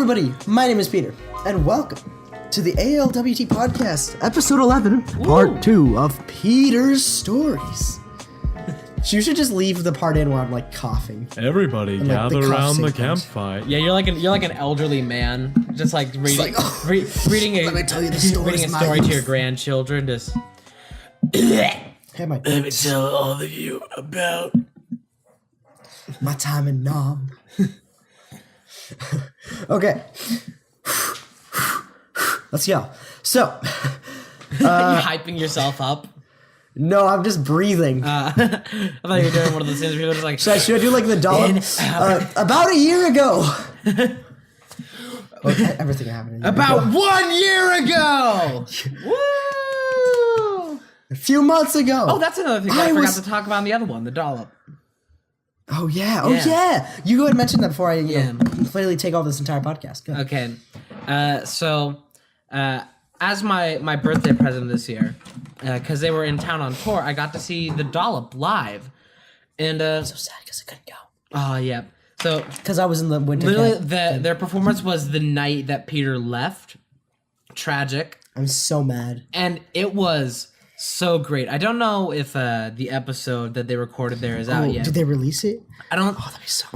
everybody, my name is Peter, and welcome to the Alwt podcast, episode 11, part 2 of Peter's Stories. You should just leave the part in where I'm like coughing. Everybody and, gather around the sequence. campfire. Yeah, you're like an elderly man, just like reading reading a Let me tell you the reading a stories, story my to your youth. grandchildren. Just Hey, my Let me tell all of you about... my time in Nam. Okay. Let's go. So, you hyping yourself up. no, I'm just breathing. I thought you were doing one of those things where you're just like, Should I do like the dollop? About a year ago. Okay, everything happened. about 1 year ago. Woo! A few months ago. Oh, that's another thing that I forgot to talk about in the other one, the dollop. Oh yeah. You go ahead and mention that before I completely take over this entire podcast. Go. Okay. As my birthday present this year, because they were in town on tour, I got to see the dollop live. And So sad because I couldn't go. oh yeah. So Because I was in the winter literally camp. their performance was the night that Peter left. Tragic. I'm so mad. And it was so great. I don't know if the episode that they recorded there is out yet. Did they release it? I don't Oh, that'd be so.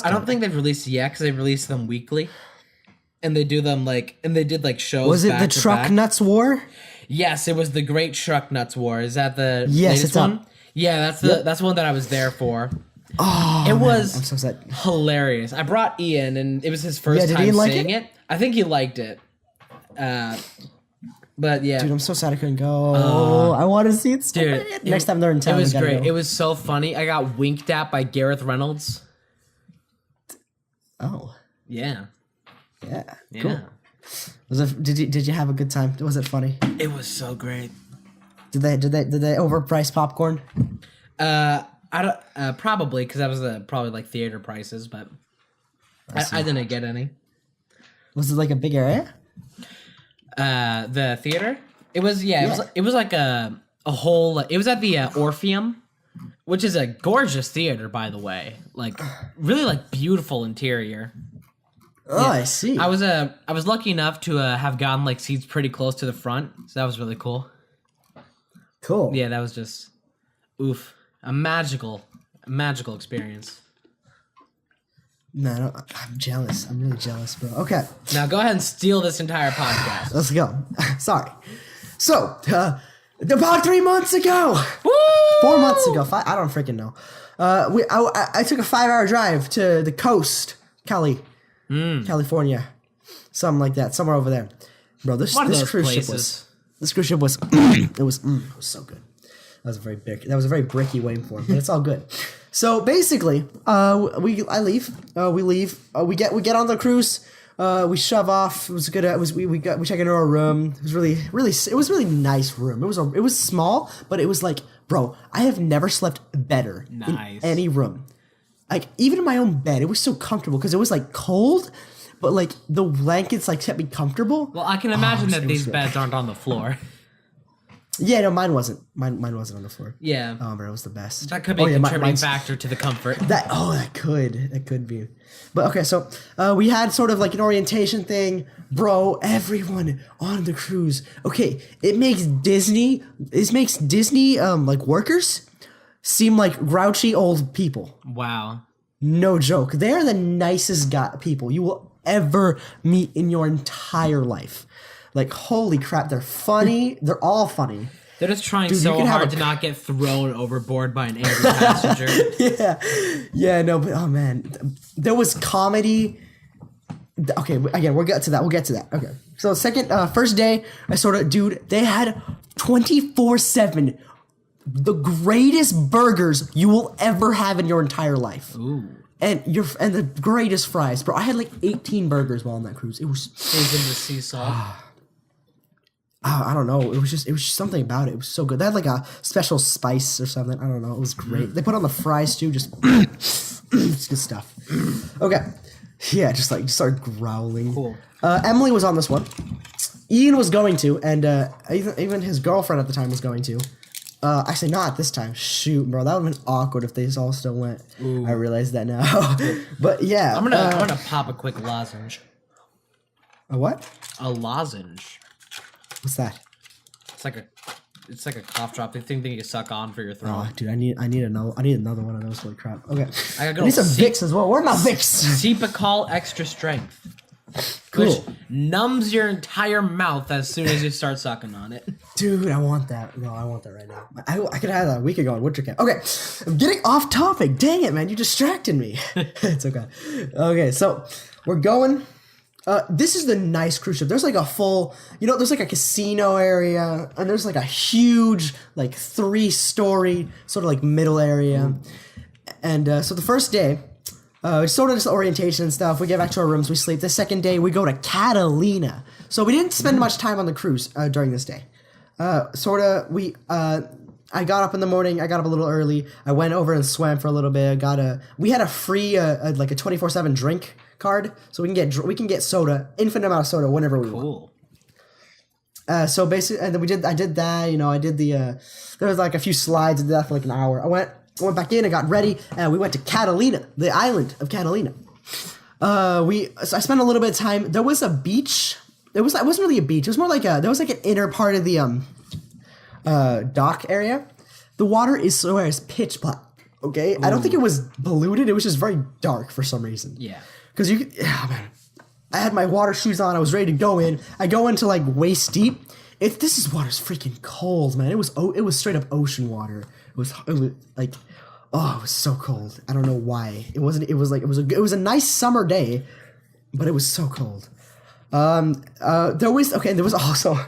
I don't think they've released it yet because they release them weekly. And they do them they did shows. Was it back the to Truck back. Nuts War? Yes, it was the Great Truck Nuts War. Is that the Yes, latest it's one? up. Yeah, that's one that I was there for. Oh, It man, was I'm so sad. hilarious. I brought Ian, and it was his first did time Ian like seeing it? it. I think he liked it. But yeah, Dude, I'm so sad I couldn't go. I want to see it so dude, bad. Next time they're in town, it was we gotta great. go. It was so funny. I got winked at by Gareth Reynolds. Oh, Yeah, yeah. yeah. Cool. Did you have a good time? Was it funny? It was so great. Did they overprice popcorn? I don't probably because that was probably like theater prices, but I didn't get any. Was it like a big area? The theater. It was it was like a whole. It was at the Orpheum, which is a gorgeous theater, by the way. Like really like beautiful interior. Oh, I see. I was lucky enough to have gotten like seats pretty close to the front, so that was really cool. Cool. Yeah, that was just a magical experience. Man, I'm jealous. I'm really jealous, bro. Okay, Now go ahead and steal this entire podcast. let's go. Sorry. So, about 3 months ago, Woo! 4 months ago, I don't freaking know. I took a 5-hour drive to the coast, California, something like that, somewhere over there, bro. This One of those cruise places. ship was it was so good. That was a very bricky waveform, but it's all good. So basically, we leave. We get on the cruise. We shove off. It was good. We check into our room. It was really nice room. It was small, but it was like, bro, I have never slept better Nice. in any room. Like even in my own bed, it was so comfortable because it was like cold, but like the blankets like kept me comfortable. Well, I can imagine that it was these good. beds aren't on the floor. Yeah, no, mine wasn't. Mine wasn't on the floor. Yeah. Oh, bro, it was the best. That could be a contributing mine's- factor to the comfort. That could be. But okay, so we had sort of like an orientation thing, bro. Everyone on the cruise. Okay, it makes Disney like workers seem like grouchy old people. Wow. No joke. They are the nicest people you will ever meet in your entire life. Like holy crap, they're funny. They're all funny. They're just trying Dude, you so can have hard to not get thrown overboard by an angry passenger. Yeah, no, but oh man, there was comedy. Okay, again, we'll get to that. Okay, so first day, they had 24/7 the greatest burgers you will ever have in your entire life. Ooh. And the greatest fries, bro. I had like 18 burgers while on that cruise. It was Seasoned with sea salt. I don't know. It was just something about it. It was so good. They had like a special spice or something. I don't know. It was great. They put on the fries too. Just it's good stuff. Okay. Yeah, just started growling. Cool. Emily was on this one. Ian was going to, and even his girlfriend at the time was going to. Actually, not at this time. Shoot, bro, that would have been awkward if they all still went. Ooh. I realize that now. But yeah, I'm gonna pop a quick lozenge. A what? A lozenge. What's that? It's like a cough drop. The thing that you suck on for your throat. Oh, dude, I need another one of those. Holy crap. Okay. I need some Vicks as well. Where are my Vicks? Cepacol Extra Strength. Cool. Which numbs your entire mouth as soon as you start sucking on it. Dude, I want that. No, I want that right now. I could have that a week ago in winter camp. Okay, I'm getting off topic. Dang it, man. You distracted me. It's okay. Okay, so we're going. This is the nice cruise ship. There's like a full, there's like a casino area, and there's like a huge, like 3-story sort of like middle area. And so the first day, sort of just orientation and stuff. We get back to our rooms, we sleep. The second day, we go to Catalina. So we didn't spend much time on the cruise during this day. I got up in the morning. I got up a little early. I went over and swam for a little bit. We had a free like a 24/7 drink card, so we can get soda, infinite amount of soda whenever we want. Cool. So basically, and then I did that. I did there was like a few slides. I did that for like an hour. I went back in and got ready, and we went to Catalina, the island of Catalina. So I spent a little bit of time. There was a beach. It wasn't really a beach. It was more like there was like an inner part of the dock area. The water is pitch black. Okay, ooh. I don't think it was polluted. It was just very dark for some reason. Yeah, because man, I had my water shoes on. I was ready to go in. I go into like waist deep. This water's freaking cold, man. It was straight up ocean water. It was like, oh, it was so cold. I don't know why. It was a nice summer day, but it was so cold. There was also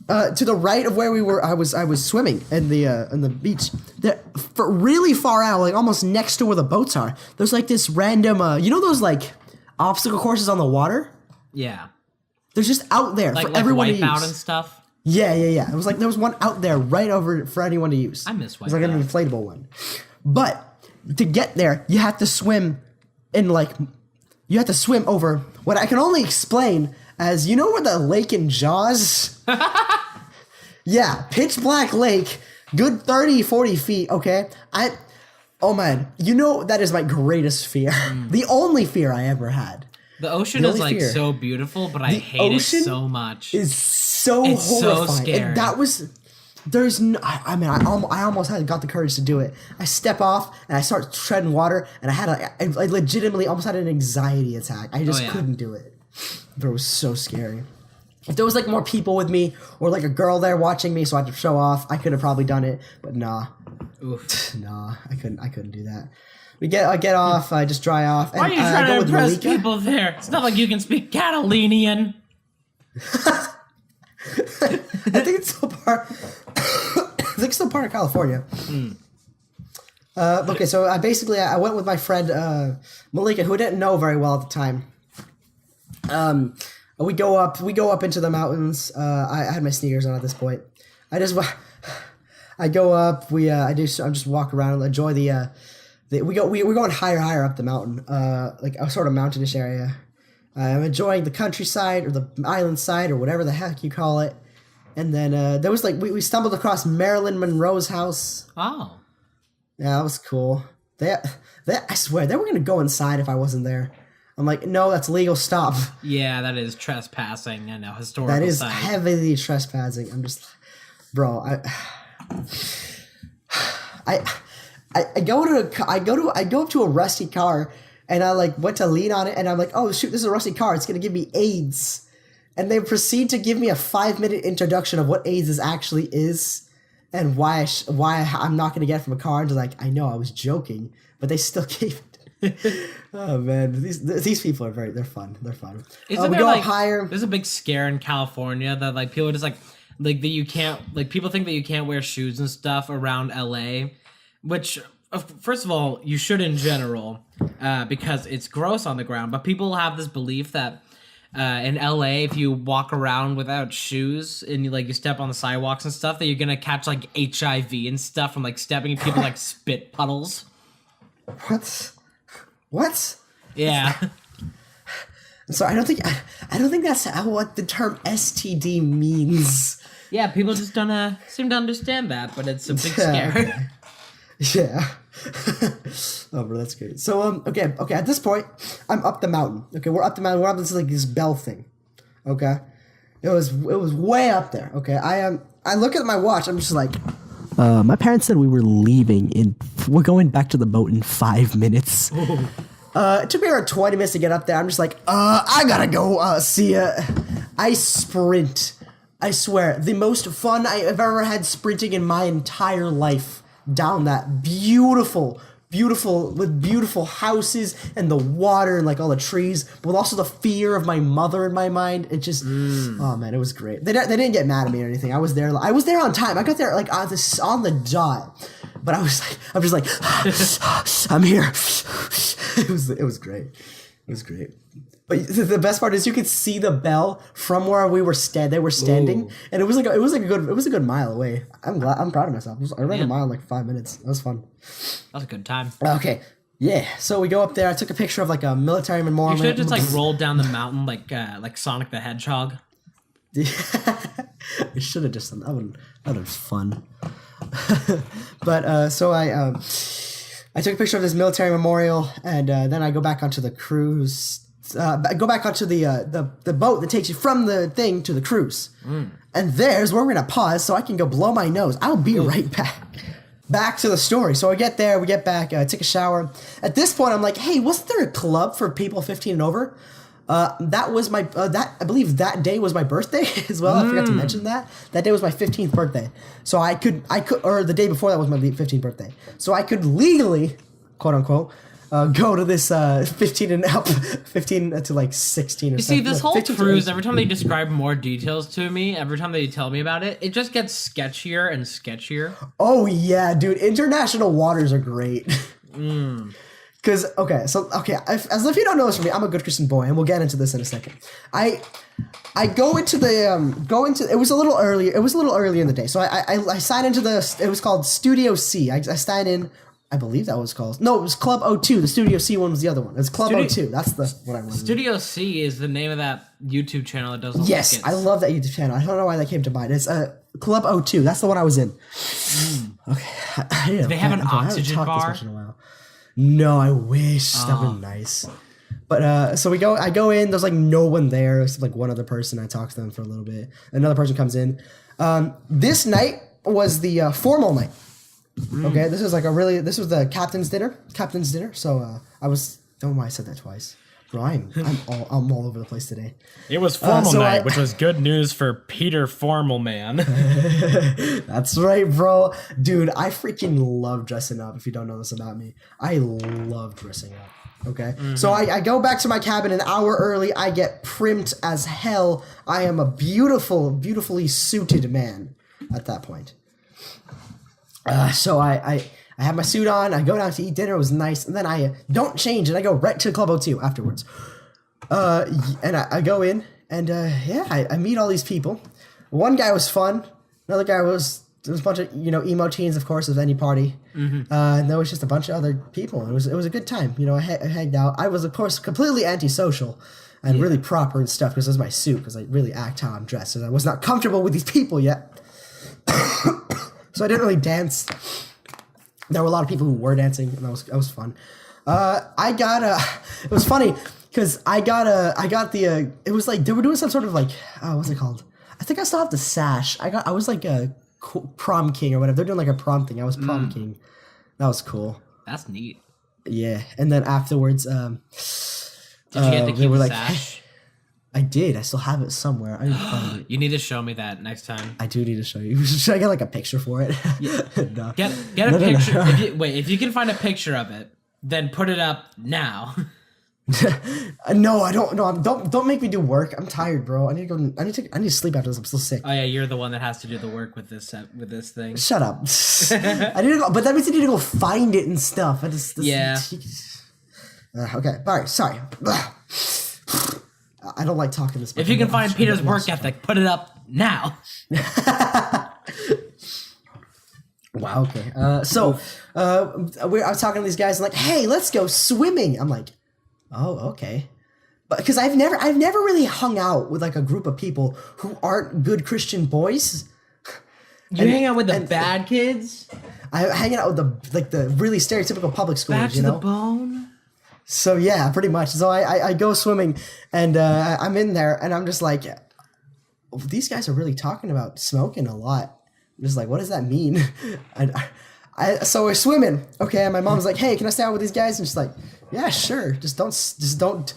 to the right of where we were. I was swimming in the beach. For really far out, like almost next to where the boats are. There's like this random, those like obstacle courses on the water. Yeah. There's just out there for everyone to use. Wipeout and stuff. Yeah. It was like there was one out there right over for anyone to use. I miss Wipeout. It's like an inflatable one. But to get there, you have to swim over what I can only explain as, where the lake in Jaws? Yeah, pitch black lake, good 30, 40 feet, okay? Oh man, that is my greatest fear. The only fear I ever had. The ocean is like so beautiful, but I hate it so much. It's so horrifying. So scary. And that was, I almost got the courage to do it. I step off and I start treading water, and I legitimately almost had an anxiety attack. I just couldn't do it. But it was so scary. If there was like more people with me, or like a girl there watching me, so I had to show off, I could have probably done it. But nah. Oof. Nah, I couldn't do that. I get off, I just dry off. Why are you trying to impress people there? It's not like you can speak Catalanian. I think it's still part of California. Okay, so I went with my friend Malika, who I didn't know very well at the time. We go up into the mountains. I had my sneakers on at this point. I go up. I just walk around and enjoy we're going higher up the mountain, like a sort of mountainous area. I'm enjoying the countryside or the island side or whatever the heck you call it. And then there was we stumbled across Marilyn Monroe's house. Oh, yeah, that was cool. I swear they were gonna go inside if I wasn't there. I'm like, no, that's legal. Stop. Yeah, that is trespassing. I know, historical. That is site. Heavily trespassing. I'm just, bro. I go up to a rusty car, and I went to lean on it, and I'm like, oh shoot, this is a rusty car. It's gonna give me AIDS, and they proceed to give me a 5-minute introduction of what AIDS actually is, and why I'm not gonna get it from a car. And they're like, I know, I was joking, but they still gave it. Oh man, these people are they're fun. They're fun. Isn't there higher? There's a big scare in California that people are just like that you can't people think that you can't wear shoes and stuff around LA, which first of all you should in general because it's gross on the ground. But people have this belief that in LA if you walk around without shoes and you step on the sidewalks and stuff that you're gonna catch HIV and stuff from stepping in people spit puddles. What? Yeah. So I don't think that's what the term STD means. Yeah, people just don't seem to understand that, but it's a big scare. Yeah. Oh, bro, that's great. So okay. At this point, I'm up the mountain. Okay, we're up the mountain. We're up this bell thing. Okay, it was way up there. Okay, I look at my watch. I'm just like, my parents said we're going back to the boat in 5 minutes. It took me around 20 minutes to get up there. I'm just like, I gotta go see ya. I sprint. I swear, the most fun I've ever had sprinting in my entire life down that beautiful houses and the water and like all the trees, but also the fear of my mother in my mind. It just, oh man, it was great. They didn't get mad at me or anything. I was there on time. I got there like on the dot, but I'm just like, I'm here. It was great. It was great. But the best part is you could see the bell from where we were they were standing. Ooh. And it was a good mile away. I'm proud of myself. I ran a mile in like 5 minutes. That was fun. That was a good time. Okay. Yeah. So we go up there. I took a picture of like a military memorial. You should have just like rolled down the mountain like Sonic the Hedgehog. I should have just done that. That was fun. But so I took a picture of this military memorial, and then I go back onto the cruise. Go back onto the boat that takes you from the thing to the cruise. And there's where we're going to pause so I can go blow my nose. I'll be right back. Back to the story. So I get there, we get back, take a shower. At this point, I'm like, hey, wasn't there a club for people 15 and over? That was my, I believe that day was my birthday as well. I forgot to mention that. That day was my 15th birthday. So I could, or the day before that was my 15th birthday. So I could legally, quote unquote, go to this 15 and up, 15 to like 16 or something. You see, this whole cruise, every time they describe more details to me, every time they tell me about it, it just gets sketchier and sketchier. Oh, yeah, dude. International waters are great. Because, as if you don't know this from me, I'm a good Christian boy, and we'll get into this in a second. I go into it was a little earlier in the day, so I signed into it was called Studio C. I signed in. I believe that was called. No, it was Club O2. The Studio C one was the other one. It's Club O2. That's what I remember. Studio C is the name of that YouTube channel that does all Yes, skits. I love that YouTube channel. I don't know why that came to mind. It's Club O2. That's the one I was in. Okay. Do they have an oxygen bar? No, I wish. That would be nice. But so I go in. There's like no one there except like one other person. I talk to them for a little bit. Another person comes in. This night was the formal night. Okay, this was the captain's dinner. So I was, don't know why I said that twice. Bro, I'm all over the place today. It was formal night, which was good news for Peter Formal Man. That's right, bro. Dude, I freaking love dressing up. If you don't know this about me, I love dressing up. Okay, so I go back to my cabin an hour early. I get primed as hell. I am a beautifully suited man at that point. So I have my suit on, I go down to eat dinner, it was nice, and then I don't change, and I go right to Club O2 afterwards. And I go in, and I meet all these people. One guy was fun, another guy there was a bunch of, emo teens, of course, of any party. And there was just a bunch of other people. It was a good time, I hanged out. I was, of course, completely antisocial and really proper and stuff, because it was my suit, because I really act how I'm dressed, and I was not comfortable with these people yet. So I didn't really dance. There were a lot of people who were dancing, and that was fun. It was funny because it was like they were doing some sort of like, what's it called? I think I still have the sash. I was like a prom king or whatever. They're doing like a prom thing. I was prom king. That was cool. That's neat. Yeah, and then afterwards, did you get to keep the sash? I did. I still have it somewhere. I need to find it. You need to show me that next time. I do need to show you. Should I get like a picture for it? Yeah. No. Get a picture. No. If you can find a picture of it, then put it up now. No, I don't. No, don't make me do work. I'm tired, bro. I need to go. I need to sleep after this. I'm still sick. Oh yeah, you're the one that has to do the work with this thing. Shut up. I need to go, but that means I need to go find it and stuff. Yeah. Okay. All right. Sorry. I don't like talking this much. If you can find Peter's work ethic, put it up now. Wow. Okay. I was talking to these guys and like, hey, let's go swimming. I'm like, oh, okay. But because I've never really hung out with like a group of people who aren't good Christian boys. You hang out with the bad kids? I hang out with the really stereotypical public schools. Back to the bone. So yeah, pretty much. So I go swimming, and I'm in there, and I'm just like, these guys are really talking about smoking a lot. I'm just like, what does that mean? So we're swimming, okay, and my mom's like, hey, can I stay out with these guys? And she's like, yeah, sure, just don't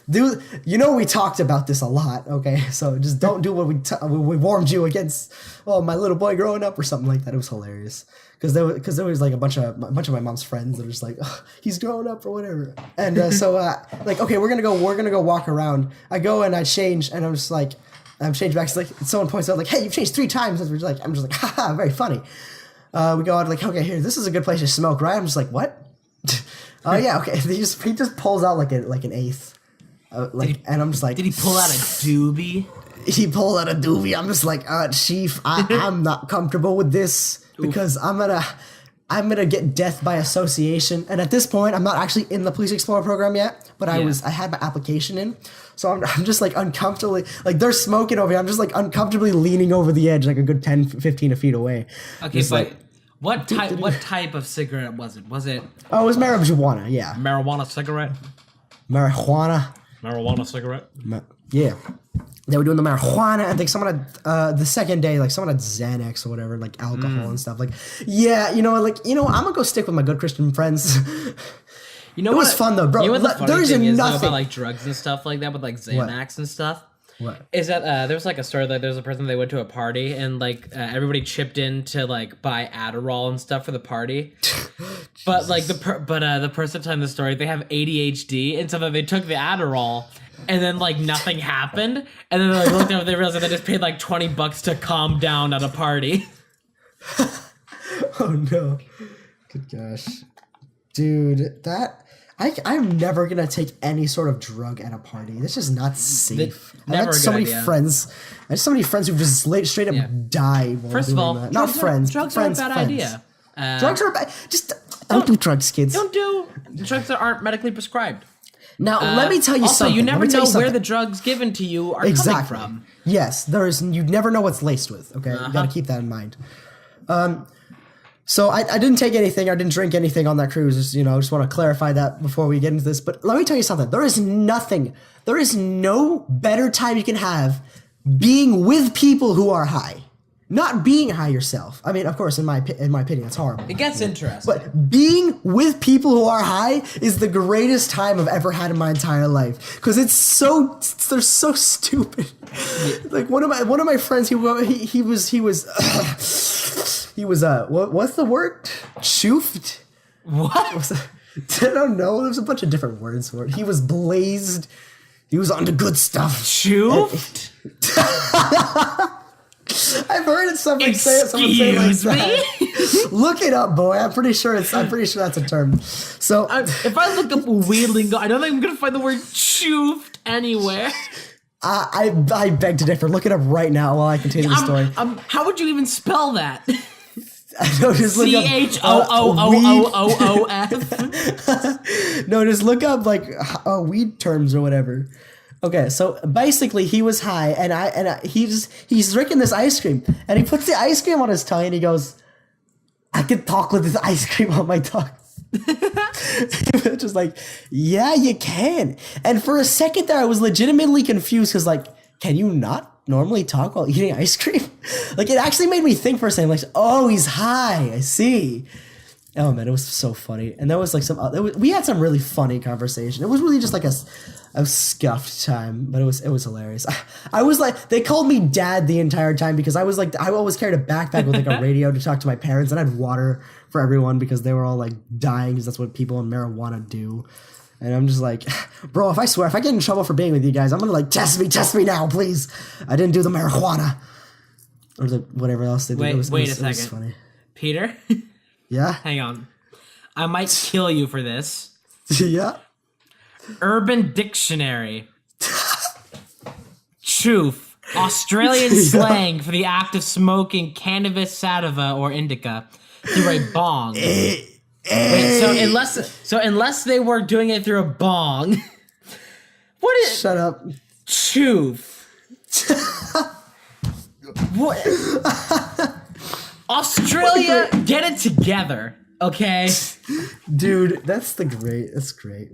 do, we talked about this a lot, okay, so just don't do what we warned you against, my little boy growing up or something like that. It was hilarious, because there was like a bunch of my mom's friends that were just like, he's growing up or whatever, and like, okay, we're gonna go walk around. I go and I change, and I'm just like, I'm changed back. So like, someone points out like, hey, you've changed 3 times. And I'm just like, haha, very funny. We go out like, okay, here, this is a good place to smoke, right? I'm just like, what? Oh yeah, okay. He just pulls out like an eighth, and I'm just like, did he pull out a doobie? He pulled out a doobie. I'm just like, Chief, I'm not comfortable with this, because I'm gonna get death by association. And at this point, I'm not actually in the Police Explorer program yet, but I had my application in. So I'm just like uncomfortably, like they're smoking over here. I'm just like uncomfortably leaning over the edge, like a good 10, 15 feet away. Okay, just but what type of cigarette was it? Was it? Oh, it was marijuana. Yeah. Marijuana cigarette. Marijuana cigarette. Yeah. They were doing the marijuana. I think someone had the second day, like someone had Xanax or whatever, like alcohol and stuff. Like, yeah, I'm gonna go stick with my good Christian friends. It was fun though, bro. You know what the funny there is thing is nothing about like drugs and stuff like that, with like Xanax and stuff. What? Is that there was like a story that there was a person, they went to a party, and like everybody chipped in to like buy Adderall and stuff for the party. But like the person telling the story, they have ADHD, and so then they took the Adderall, and then like nothing happened, and then they like looked over, they realized that they just paid like $20 to calm down at a party. Oh no. Good gosh. Dude, I'm never gonna take any sort of drug at a party. That's just not safe. I had so many friends. I had so many friends who just straight up died. First of all, not friends. Drugs are a bad idea. Drugs are bad. Just don't do drugs, kids. Don't do drugs that aren't medically prescribed. Now, let me tell you also, something. You never know where the drugs given to you are coming from. Yes, you never know what's laced with. Okay, you gotta keep that in mind. So I didn't take anything. I didn't drink anything on that cruise. Just want to clarify that before we get into this. But let me tell you something. There is no better time you can have being with people who are high. Not being high yourself. I mean, of course, in my opinion, it's horrible. It gets interesting. But being with people who are high is the greatest time I've ever had in my entire life, because they're so stupid. Yeah. Like one of my friends, he was what's the word? Choofed? What? I don't know. There's a bunch of different words for it. He was blazed. He was on the good stuff. Choofed? I've heard someone say it like that. Look it up, boy. I'm pretty sure that's a term. So if I look up weed lingo, I don't think I'm gonna find the word choofed anywhere. I beg to differ. Look it up right now while I continue the story. How would you even spell that? Just look up CHOOOOOF. No, just look up like weed terms or whatever. Okay, so basically he was high, and he's drinking this ice cream, and he puts the ice cream on his tongue, and he goes, "I could talk with this ice cream on my tongue." Just like, yeah, you can. And for a second there, I was legitimately confused, because like, can you not normally talk while eating ice cream? Like, it actually made me think for a second, like, oh, he's high. I see. Oh man, it was so funny. And there was like we had some really funny conversation. It was really just like a scuffed time, but it was hilarious. I was like, they called me dad the entire time, because I always carried a backpack with like a radio to talk to my parents, and I had water for everyone because they were all like dying, because that's what people in marijuana do. And I'm just like, bro, if I get in trouble for being with you guys, I'm gonna like test me now, please. I didn't do the marijuana or the whatever else they did. Wait a second. It was funny. Peter? Yeah? Hang on. I might kill you for this. Yeah? Urban Dictionary. Choof. Australian slang for the act of smoking cannabis sativa or indica through a bong. Wait, so unless they were doing it through a bong, what is? Shut up. Choof. What? Australia, get it together, okay? Dude, that's great.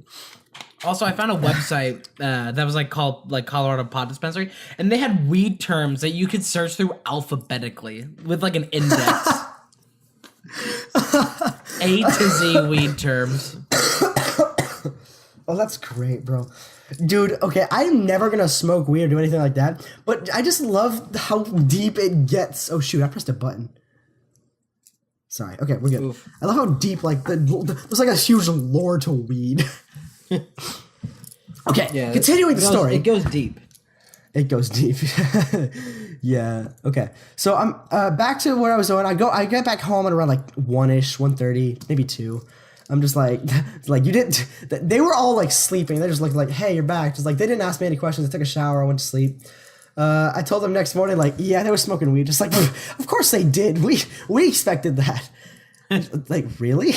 Also, I found a website that was called Colorado Pot Dispensary, and they had weed terms that you could search through alphabetically with an index. A to Z weed terms. Oh, that's great, bro. Dude, okay, I'm never gonna smoke weed or do anything like that, but I just love how deep it gets. Oh shoot, I pressed a button. Sorry. Okay, we're good. Oof. I love how deep there's a huge lore to weed. Okay, yeah, continuing the story. It goes deep. It goes deep. Yeah. Okay. So I'm back to where I was going. I get back home at around 1-ish, 1:30, maybe 2. I'm just you didn't. They were all sleeping. They just looked hey, you're back. Just they didn't ask me any questions. I took a shower. I went to sleep. I told them next morning yeah, they were smoking weed. Just of course they did. We expected that. Really?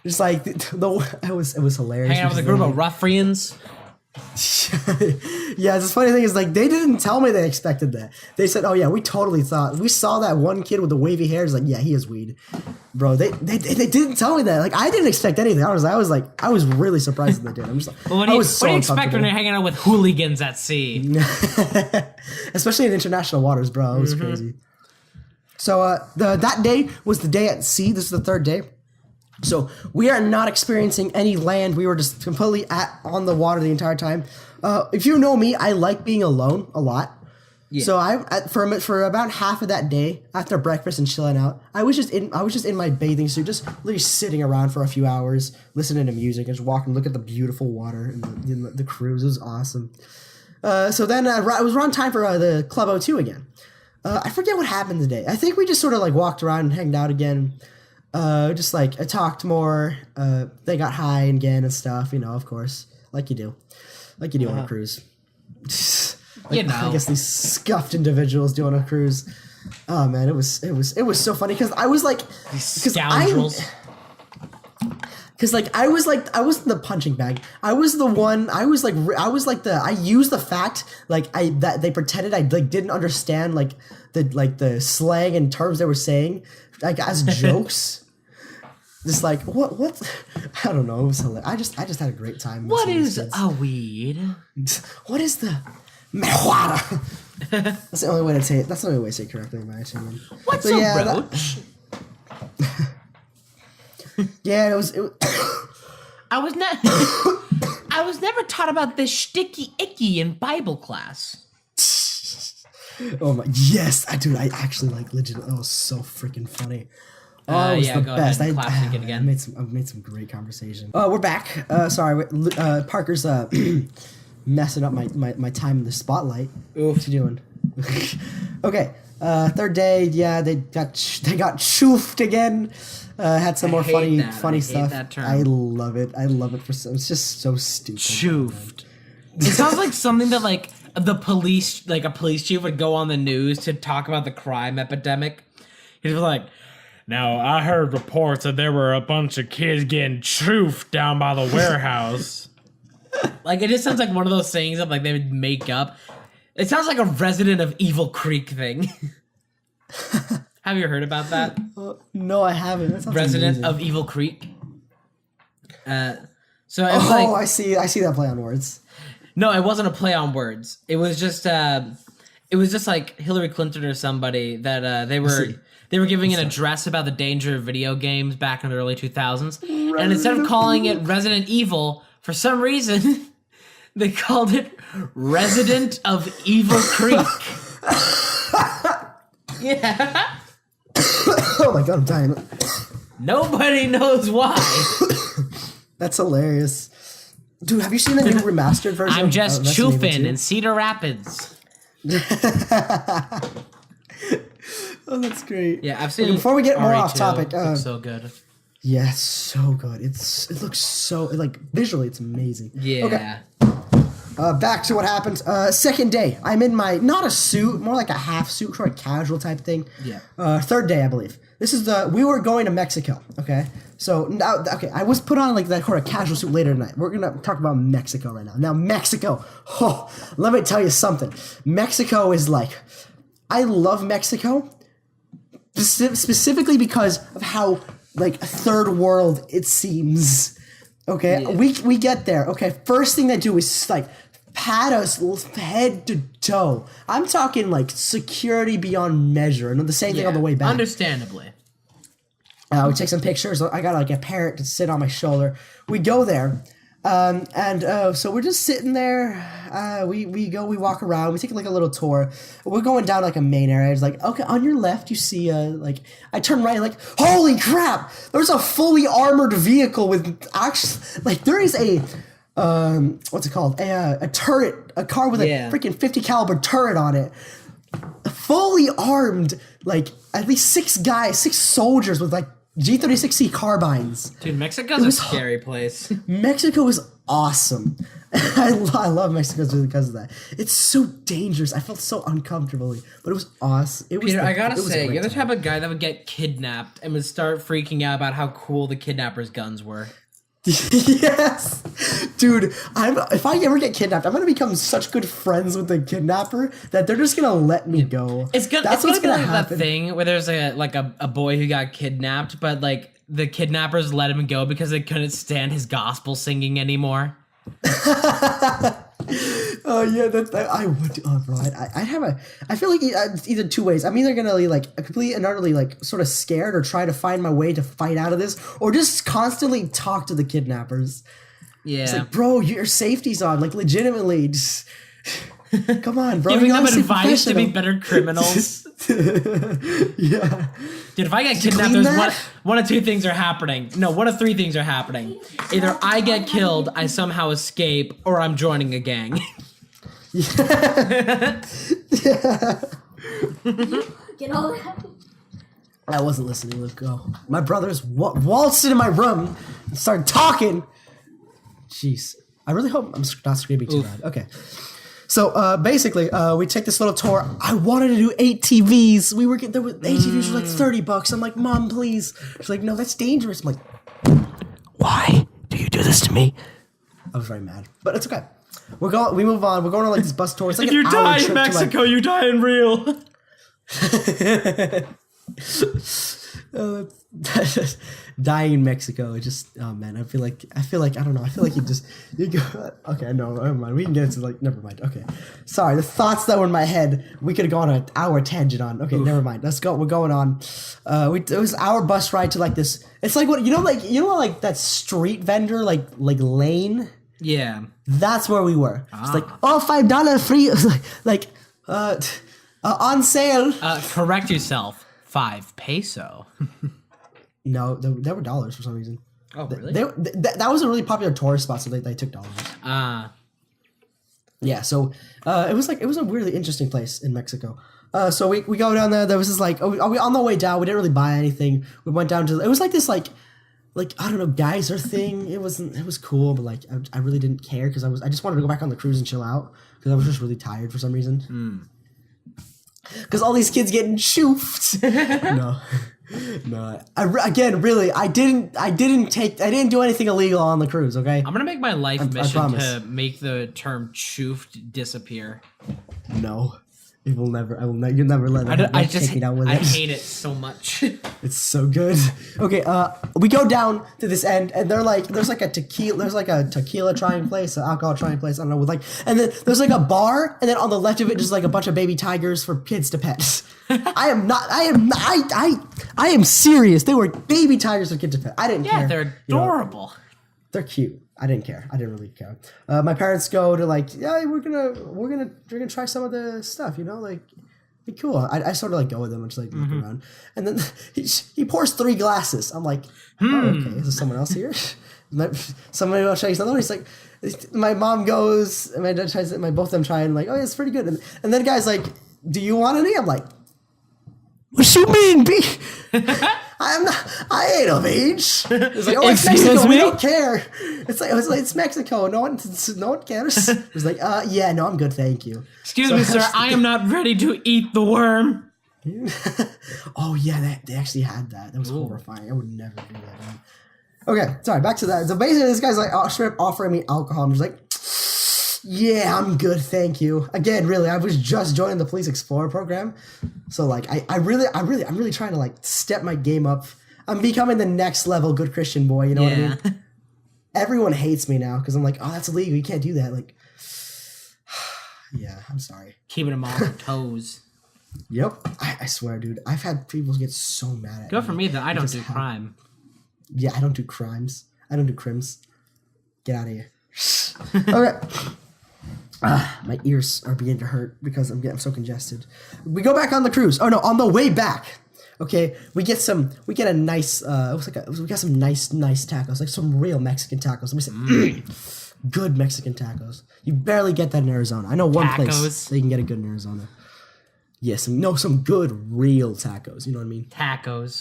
Just it was hilarious. Hanging out with a group of ruffians. Yeah, the funny thing is they didn't tell me they expected that. They said, "Oh yeah, we totally thought we saw that one kid with the wavy hair." It's yeah, he is weed, bro. They didn't tell me that. I didn't expect anything. I was really surprised that they did. I'm just what do you expect when you're hanging out with hooligans at sea? Especially in international waters, bro. It was crazy. So that day was the day at sea. This is the third day. So we are not experiencing any land. We were just completely on the water the entire time. If you know me, I like being alone a lot. Yeah. So for about half of that day, after breakfast and chilling out, I was just in my bathing suit, just literally sitting around for a few hours, listening to music and just walking, look at the beautiful water and the cruise. It was awesome. So then it was around time for the Club O2 again. I forget what happened today. I think we just sort of walked around and hanged out again. I talked more. They got high again and stuff, of course, like you do on a cruise. I guess these scuffed individuals do on a cruise. Oh man, it was so funny because I was scoundrels. I was in the punching bag. I was the one. I used the fact that they pretended I didn't understand the slang and terms they were saying as jokes. Just what? I don't know. It was hilarious. I just had a great time. What is a weed? What is the marijuana? That's the only way to say it. That's the only way to say it correctly, in my opinion. What's a roach? Yeah, it was. I was never taught about this sticky icky in Bible class. Oh my! Yes, dude. I actually legit. It was so freaking funny. Oh, it was the best. I've made some great conversation. We're back. Sorry, Parker's messing up my time in the spotlight. Oof. What you doing? Okay. Third day. Yeah, they got choofed again. Had some more funny stuff. That term. I love it. It's just so stupid. Choofed. It sounds like something that the police, a police chief would go on the news to talk about the crime epidemic. He'd be like, "Now, I heard reports that there were a bunch of kids getting choofed down by the warehouse." It just sounds like one of those things that they would make up. It sounds like a Resident of Evil Creek thing. Have you heard about that? No, I haven't. That sounds Resident amazing. of Evil Creek. So it was I see that play on words. No, it wasn't a play on words. It was just Hillary Clinton or somebody that they were giving an address about the danger of video games back in the early 2000s. And instead of calling it Resident Evil, for some reason, they called it Resident of Evil Creek. Yeah. Oh my god, I'm dying. Nobody knows why. That's hilarious. Dude, have you seen the new remastered version? I'm just choofing in Cedar Rapids. Oh, that's great. Yeah, I've seen. Okay, before we get more off topic, it's so good. Yeah, it's so good. It looks so visually, it's amazing. Yeah. Okay. Back to what happened. Second day, I'm in not a suit, more like a half suit, sort of casual type thing. Yeah. Third day, I believe. We were going to Mexico. Okay. So now, I was put on that sort of casual suit later tonight. We're gonna talk about Mexico right now. Now Mexico. Oh, let me tell you something. Mexico is I love Mexico. Specifically because of how like third world, it seems. Okay, we get there. Okay, first thing they do is like pat us head to toe. I'm talking like security beyond measure, and the same thing on the way back. Understandably. We take some pictures. I got like a parrot to sit on my shoulder. We go there, so we're just sitting there. We walk around. We take like a little tour. We're going down like a main area. It's like, okay, on your left you see like I turn right, like holy crap! There's a fully armored vehicle with actually like there is a what's it called? A turret, a car with a freaking 50 caliber turret on it, fully armed, like at least 6 soldiers with like G36C carbines. Dude, Mexico's a scary place. Mexico is awesome. I love Mexico because of that. It's so dangerous. I felt so uncomfortable, but it was awesome. Peter, I gotta say, you're the type of guy that would get kidnapped and would start freaking out about how cool the kidnappers' guns were. Yes, dude. If I ever get kidnapped, I'm gonna become such good friends with the kidnapper that they're just gonna let me go. That's what's gonna happen. That thing where there's a boy who got kidnapped, but like the kidnappers let him go because they couldn't stand his gospel singing anymore. Oh yeah, I would. Oh bro, I feel like it's either two ways. I'm either gonna like completely and utterly like sort of scared or try to find my way to fight out of this, or just constantly talk to the kidnappers. Yeah, it's like, bro, your safety's on. Like legitimately, just come on, bro. Giving them advice to be better criminals. Yeah. Dude, if I get kidnapped, there's one of 2 things are happening. No, one of 3 things are happening. Either I get killed, I somehow escape, or I'm joining a gang. Yeah. Get all that. I wasn't listening. Let's go. My brothers waltzed into my room and started talking. Jeez. I really hope I'm not screaming too bad. Okay. So basically, we take this little tour. I wanted to do ATVs. ATVs were like $30. I'm like, Mom, please. She's like, no, that's dangerous. I'm like, why do you do this to me? I was very mad, but it's okay. We move on. We're going on like this bus tour. It's like if you die in Mexico, you die in real. Dying in Mexico, oh man, I feel like I don't know. I feel like you go. Okay, no, never mind. We can get into like never mind. Okay, sorry. The thoughts that were in my head, we could have gone an hour tangent on. Okay, never mind. Let's go. We're going on. It was our bus ride to like this. It's like what like that street vendor like lane. Yeah, that's where we were. It's like $5 free, like on sale. Correct yourself. 5 peso. No, they were dollars for some reason. Oh, really? That was a really popular tourist spot, so they took dollars. Yeah, so it was a really interesting place in Mexico. So we go down there. There was this like we on the way down. We didn't really buy anything. We went down to it was like this like I don't know geyser thing. It was cool, but like I really didn't care because I just wanted to go back on the cruise and chill out because I was just really tired for some reason. Because all these kids getting shoofed. No. I didn't do anything illegal on the cruise. Okay. I'm gonna make my life mission to make the term "choofed" disappear. No, it will never. I will not. You'll never let it. I hate it so much. It's so good. Okay. We go down to this end, and there's like a tequila trying place, an alcohol trying place. I don't know, and then there's like a bar, and then on the left of it, just like a bunch of baby tigers for kids to pet. I am serious. They were baby tigers for kids to pet. I didn't care. Yeah, they're adorable. They're cute. I didn't care. I didn't really care. My parents go to like, yeah, we're gonna try some of the stuff, like, be cool. I sort of like go with them and just like look around, and then he pours 3 glasses. I'm like, oh, okay, is there someone else here? Somebody will try something. He's like, my mom goes, and my dad tries it. Both of them try and like, oh, yeah, it's pretty good. And then the guy's like, do you want any? I'm like, what you mean, B? I ain't of age. It's like, it's Mexico. We don't care. It's it's Mexico. No one cares. It's like, yeah, no, I'm good, thank you. Excuse me, sir. I am not ready to eat the worm. Oh yeah, they actually had that. That was horrifying. I would never do that. Okay, sorry. Back to that. So basically, this guy's like straight offering me alcohol. I'm just like, yeah, I'm good, thank you. Again, really, I was just joining the Police Explorer program, so like, I'm really trying to like step my game up. I'm becoming the next level good Christian boy. You know what I mean? Everyone hates me now because I'm like, oh, that's illegal. You can't do that. Like, yeah, I'm sorry. Keeping them on their toes. Yep. I swear, dude. I've had people get so mad at me. Good for me that I don't do crime. Yeah, I don't do crimes. I don't do crims. Get out of here. Okay. My ears are beginning to hurt because I'm so congested. We go back on the cruise. Oh no, on the way back. Okay, we get a nice. We got some nice tacos, like some real Mexican tacos. Let me say, good Mexican tacos. You barely get that in Arizona. I know one place that you can get it good in Arizona. Yeah, some good real tacos. You know what I mean? Tacos.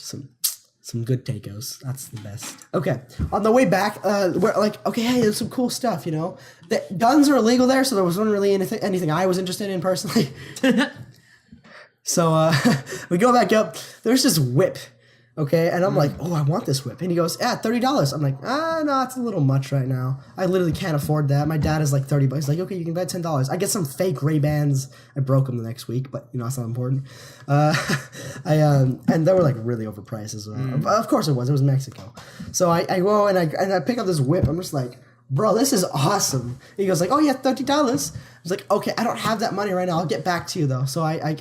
Some good tacos. That's the best. Okay, on the way back, we're like, okay, hey, there's some cool stuff. You know, the guns are illegal there, so there wasn't really anything I was interested in personally. So we go back up. There's this whip, okay, and I'm like, oh, I want this whip, and he goes, yeah, $30. I'm like, no, it's a little much right now. I literally can't afford that. My dad is like $30. He's like, okay, you can bet $10. I get some fake Ray-Bans. I broke them the next week, but you know, it's not important. And they were like really overpriced as well. Of course it was. It was Mexico. So I go and I pick up this whip. I'm just like, bro, this is awesome. He goes like, oh yeah, $30. I was like, okay, I don't have that money right now. I'll get back to you though. So I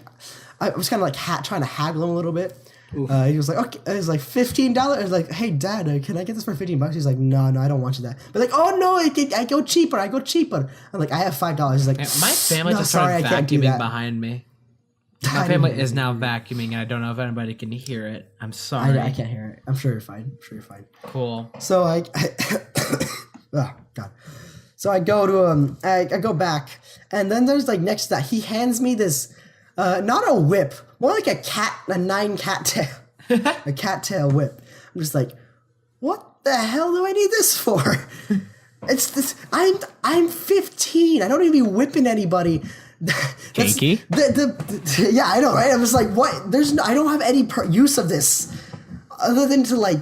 was kind of like trying to haggle him a little bit. He was like, okay, it was like $15. I was like, hey dad, can I get this for $15? He's like, no, I don't want you that. But like, oh no, I go cheaper. I'm like, I have $5. He's like, my family just started vacuuming behind me. My family is now vacuuming. I don't know if anybody can hear it. I'm sorry. I can't hear it. I'm sure you're fine. Cool. So oh god. So I go to I go back, and then there's like next to that, he hands me this. Not a whip, more like a 9 cattail, a cattail whip. I'm just like, what the hell do I need this for? It's this. I'm 15. I don't even be whipping anybody. Kinky. Yeah, I know, right? I'm just like, what? I don't have any use of this other than to like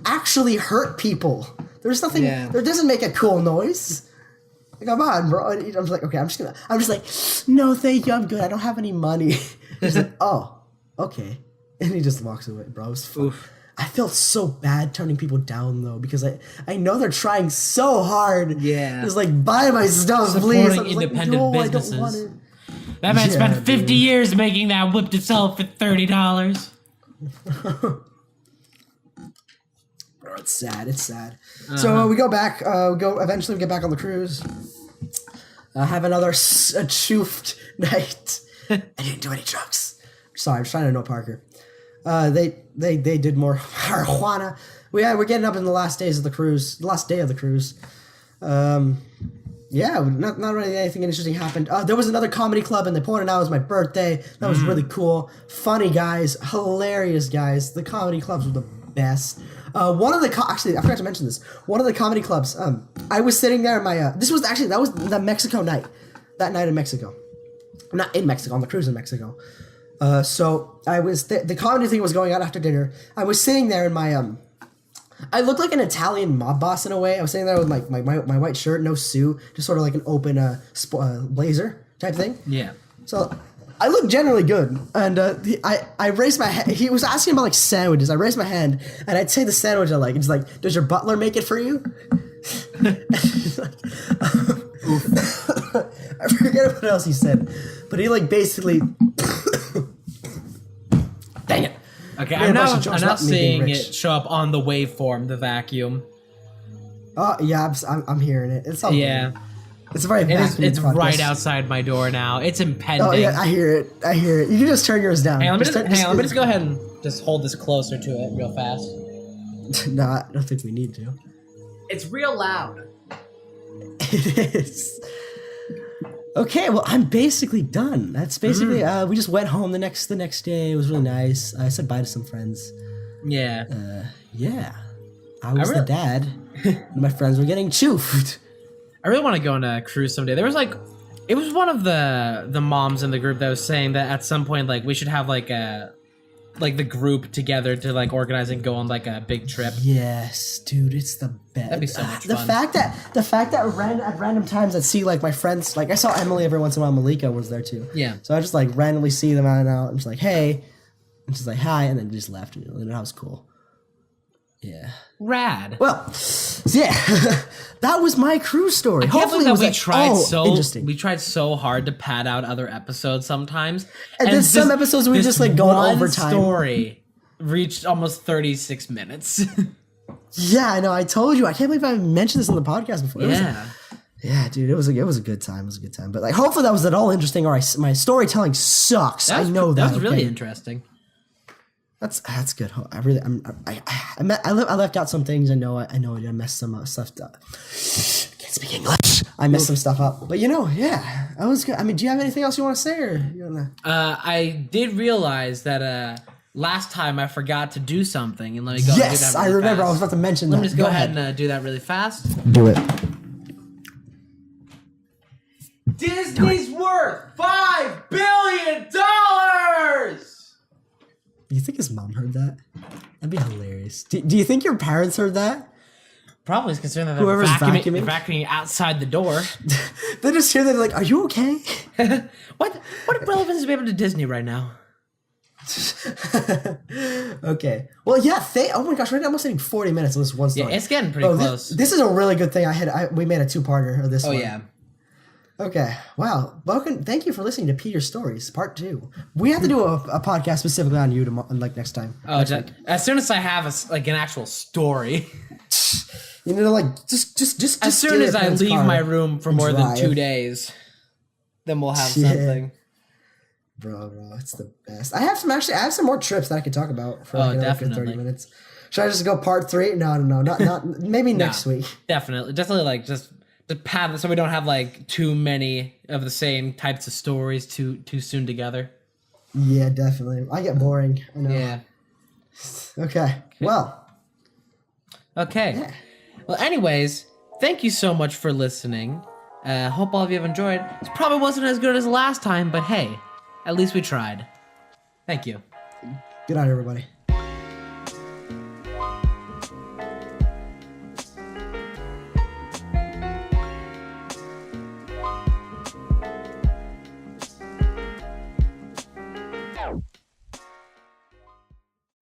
actually hurt people. There's nothing. Yeah. There doesn't make a cool noise. Come on, bro. And I'm like, okay, I'm just like, no, thank you, I'm good. I don't have any money. He's like, oh, okay. And he just walks away, bro. It was fun. I felt so bad turning people down, though, because I know they're trying so hard. Yeah. Just like, buy my stuff, please. Supporting independent businesses. I don't want it. That man spent 50 years making that whip to sell for $30. It's sad. So we go back. Eventually we get back on the cruise. Have another choofed night. I didn't do any drugs. Sorry, I'm trying to know Parker. They did more marijuana. We're getting up in the last days of the cruise. The last day of the cruise. Yeah, not really anything interesting happened. There was another comedy club, and they pointed out it was my birthday. That was really cool. Funny guys, hilarious guys. The comedy clubs were the best. Actually, I forgot to mention this. One of the comedy clubs, I was sitting there in my, that was the Mexico night. That night in Mexico. Not in Mexico, on the cruise in Mexico. So I was, the comedy thing was going on after dinner. I was sitting there in my, I looked like an Italian mob boss in a way. I was sitting there with my white shirt, no suit, just sort of like an open blazer type thing. Yeah. So I looked generally good, and I raised my hand. He was asking about like sandwiches. I raised my hand, and I'd say the sandwich I like. It's like, does your butler make it for you? I forget what else he said, but he like basically. Dang it. Okay, I'm not seeing it show up on the waveform, the vacuum. Oh yeah, I'm hearing it. It's all yeah. Good. It's a very It's right outside my door now. It's impending. Oh yeah, I hear it. You can just turn yours down. Hang on, let me just go ahead and just hold this closer to it real fast. No, I don't think we need to. It's real loud. It is. Okay, well, I'm basically done. That's basically we just went home the next day. It was really nice. I said bye to some friends. Yeah. Yeah. I was the dad. And my friends were getting choofed. I really want to go on a cruise someday. There was it was one of the moms in the group that was saying that at some point we should have the group together to organize and go on a big trip. Yes, dude, it's the best. That'd be so much fun. The fact that at random times I'd see my friends, I saw Emily every once in a while. Malika was there too. Yeah. So I just randomly see them out and out. I'm just like, hey, and she's like, hi, and then just left. And that was cool. Yeah. Rad. Well, so yeah, that was my cruise story. I can't Hopefully, believe it was interesting. we tried so hard to pad out other episodes sometimes, And then some episodes we this just like going one over time. Story reached almost 36 minutes. Yeah, I know. I told you. I can't believe I mentioned this on the podcast before. Yeah, dude, it was a good time. It was a good time. But like, hopefully that was at all interesting. Or my storytelling sucks. I know that. That was really interesting. That's good. I left out some things. I know I messed some stuff up. I can't speak English. I messed some stuff up. But yeah, that was good. I mean, do you have anything else you want to say, or you wanna? I did realize that last time I forgot to do something, and let me go. Yes, do that really I remember. fast. I was about to mention Let that. me just go ahead and do that really fast. Do it. Disney's worth $5 billion. Do you think his mom heard that? That'd be hilarious. Do you think your parents heard that? Probably is concerned that Whoever's they're vacuuming? vacuuming outside the door. They just hear that, like, are you okay? What relevance do we have to Disney right now? Okay. Well, yeah. Oh my gosh, we're almost hitting 40 minutes on this one story. Yeah, it's getting pretty close. This is a really good thing. We made a two-parter of this one. Oh yeah. Okay. Wow. Welcome. Thank you for listening to Peter's Stories, Part 2. We have to do a podcast specifically on you next time. Oh, as soon as I have an actual story. Just as soon as I leave my room for more than 2 days, then we'll have something. Bro, it's the best. I have some more trips that I could talk about for definitely 30 minutes. Should I just go Part 3? No, not maybe next week. Definitely, just pad it so we don't have too many of the same types of stories too soon together. Yeah, definitely. I get boring. I know. Yeah. Okay. Well. Okay. Yeah. Well, anyways, thank you so much for listening. Hope all of you have enjoyed. This probably wasn't as good as last time, but hey, at least we tried. Thank you. Good night, everybody.